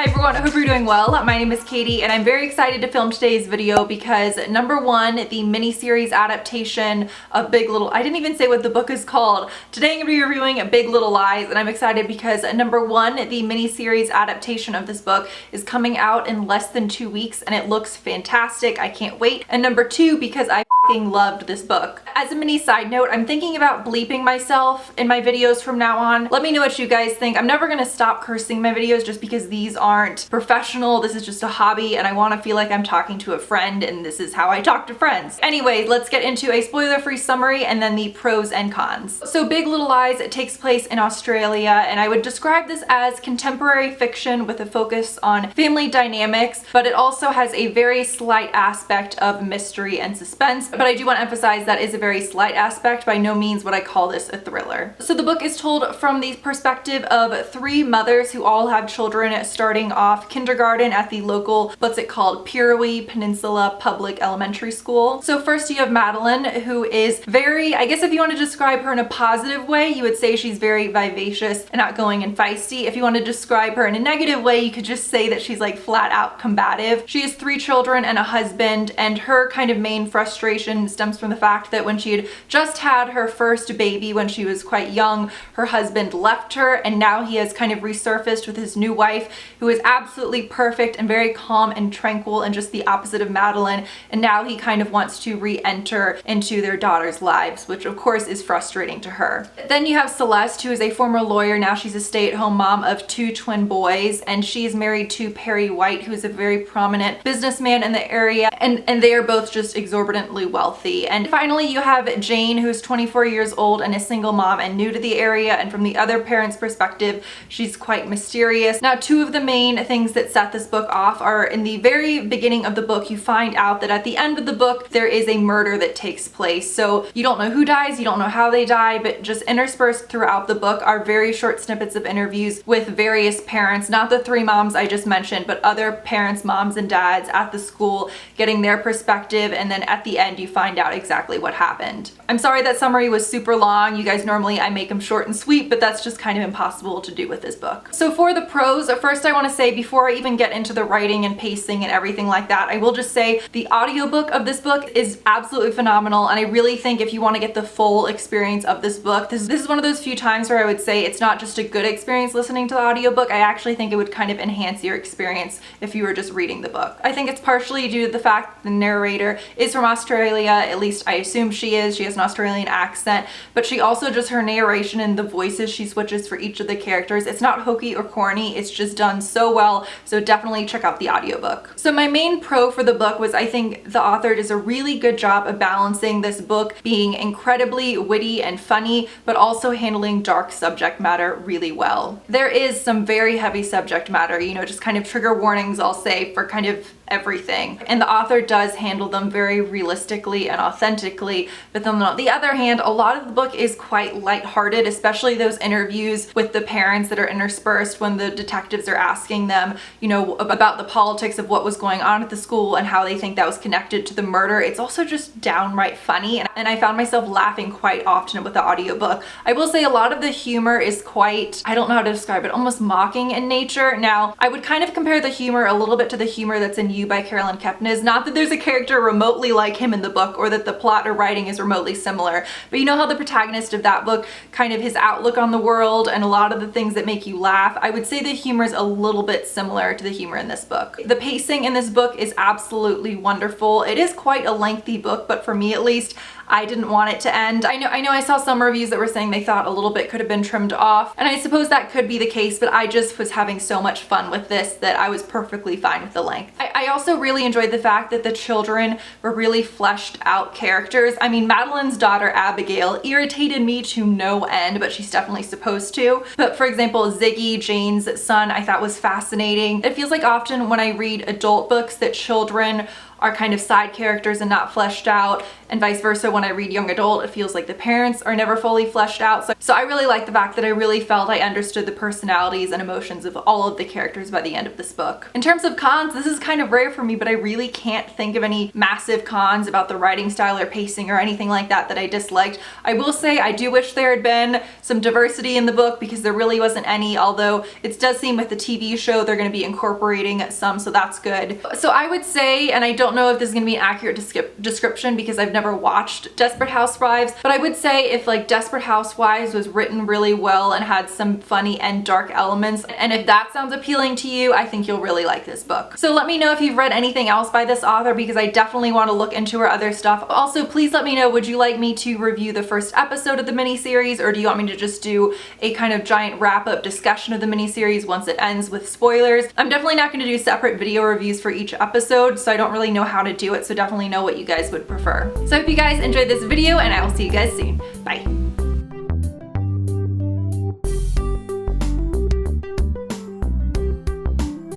Hi everyone, I hope you're doing well. My name is Katie and I'm very excited to film today's video because number one, the miniseries adaptation of Big Little, I didn't even say what the book is called. Today I'm going to be reviewing Big Little Lies and I'm excited because number one, the miniseries adaptation of this book is coming out in less than 2 weeks and it looks fantastic. I can't wait. And number two, because I fucking loved this book. As a mini side note, I'm thinking about bleeping myself in my videos from now on. Let me know what you guys think. I'm never going to stop cursing my videos just because these aren't professional. This is just a hobby and I want to feel like I'm talking to a friend and this is how I talk to friends. Anyway, let's get into a spoiler-free summary and then the pros and cons. So Big Little Lies, it takes place in Australia and I would describe this as contemporary fiction with a focus on family dynamics, but it also has a very slight aspect of mystery and suspense. But I do want to emphasize that is a very slight aspect. By no means would I call this a thriller. So the book is told from the perspective of three mothers who all have children starting off kindergarten at the local, what's it called, Pirawee Peninsula Public Elementary School. So first you have Madeline, who is very, I guess if you want to describe her in a positive way, you would say she's very vivacious and outgoing and feisty. If you want to describe her in a negative way, you could just say that she's like flat out combative. She has 3 children and a husband, and her kind of main frustration stems from the fact that when she had just had her first baby when she was quite young, her husband left her and now he has kind of resurfaced with his new wife who is absolutely perfect and very calm and tranquil and just the opposite of Madeline, and now he kind of wants to re-enter into their daughter's lives, which of course is frustrating to her. Then you have Celeste, who is a former lawyer. Now she's a stay-at-home mom of 2 twin boys and she is married to Perry White, who's a very prominent businessman in the area, and they are both just exorbitantly wealthy. And finally you have Jane, who's 24 years old and a single mom and new to the area, and from the other parent's perspective she's quite mysterious. Now 2 of the main things that set this book off are in the very beginning of the book you find out that at the end of the book there is a murder that takes place. So you don't know who dies, you don't know how they die, but just interspersed throughout the book are very short snippets of interviews with various parents, not the 3 moms I just mentioned, but other parents, moms and dads at the school, getting their perspective, and then at the end you find out exactly what happened. I'm sorry that summary was super long. You guys, normally I make them short and sweet, but that's just kind of impossible to do with this book. So for the pros, first I want to say, before I even get into the writing and pacing and everything like that, I will just say the audiobook of this book is absolutely phenomenal, and I really think if you want to get the full experience of this book, this is one of those few times where I would say it's not just a good experience listening to the audiobook, I actually think it would kind of enhance your experience if you were just reading the book. I think it's partially due to the fact that the narrator is from Australia, at least I assume she is. She has an Australian accent, but she also, just her narration and the voices she switches for each of the characters, it's not hokey or corny, it's just done so well, so definitely check out the audiobook. So my main pro for the book was I think the author does a really good job of balancing this book being incredibly witty and funny, but also handling dark subject matter really well. There is some very heavy subject matter, you know, just kind of trigger warnings I'll say for kind of everything, and the author does handle them very realistically and authentically. But then on the other hand, a lot of the book is quite lighthearted, especially those interviews with the parents that are interspersed when the detectives are asking them, you know, about the politics of what was going on at the school and how they think that was connected to the murder. It's also just downright funny, and I found myself laughing quite often with the audiobook. I will say a lot of the humor is quite, I don't know how to describe it, almost mocking in nature. Now I would kind of compare the humor a little bit to the humor that's in You by Carolyn Kepnes. Not that there's a character remotely like him in the book or that the plot or writing is remotely similar, but you know how the protagonist of that book, kind of his outlook on the world and a lot of the things that make you laugh, I would say the humor is a little bit similar to the humor in this book. The pacing in this book is absolutely wonderful. It is quite a lengthy book, but for me at least, I didn't want it to end. I know I saw some reviews that were saying they thought a little bit could have been trimmed off, and I suppose that could be the case, but I just was having so much fun with this that I was perfectly fine with the length. I also really enjoyed the fact that the children were really fleshed out characters. I mean, Madeline's daughter Abigail irritated me to no end, but she's definitely supposed to. But for example, Ziggy, Jane's son, I thought was fascinating. It feels like often when I read adult books that children are kind of side characters and not fleshed out, and vice versa. When I read young adult, it feels like the parents are never fully fleshed out. So I really like the fact that I really felt I understood the personalities and emotions of all of the characters by the end of this book. In terms of cons, this is kind of rare for me, but I really can't think of any massive cons about the writing style or pacing or anything like that that I disliked. I will say I do wish there had been some diversity in the book because there really wasn't any, although it does seem with the TV show they're going to be incorporating some, so that's good. So I would say, and I don't know if this is going to be an accurate description because I've never watched Desperate Housewives, but I would say if like Desperate Housewives was written really well and had some funny and dark elements, and if that sounds appealing to you, I think you'll really like this book. So let me know if you've read anything else by this author because I definitely want to look into her other stuff. Also, please let me know, would you like me to review the first episode of the miniseries, or do you want me to just do a kind of giant wrap-up discussion of the miniseries once it ends with spoilers? I'm definitely not going to do separate video reviews for each episode, so I don't really know how to do it, so definitely know what you guys would prefer. So I hope you guys enjoyed this video, and I will see you guys soon. Bye.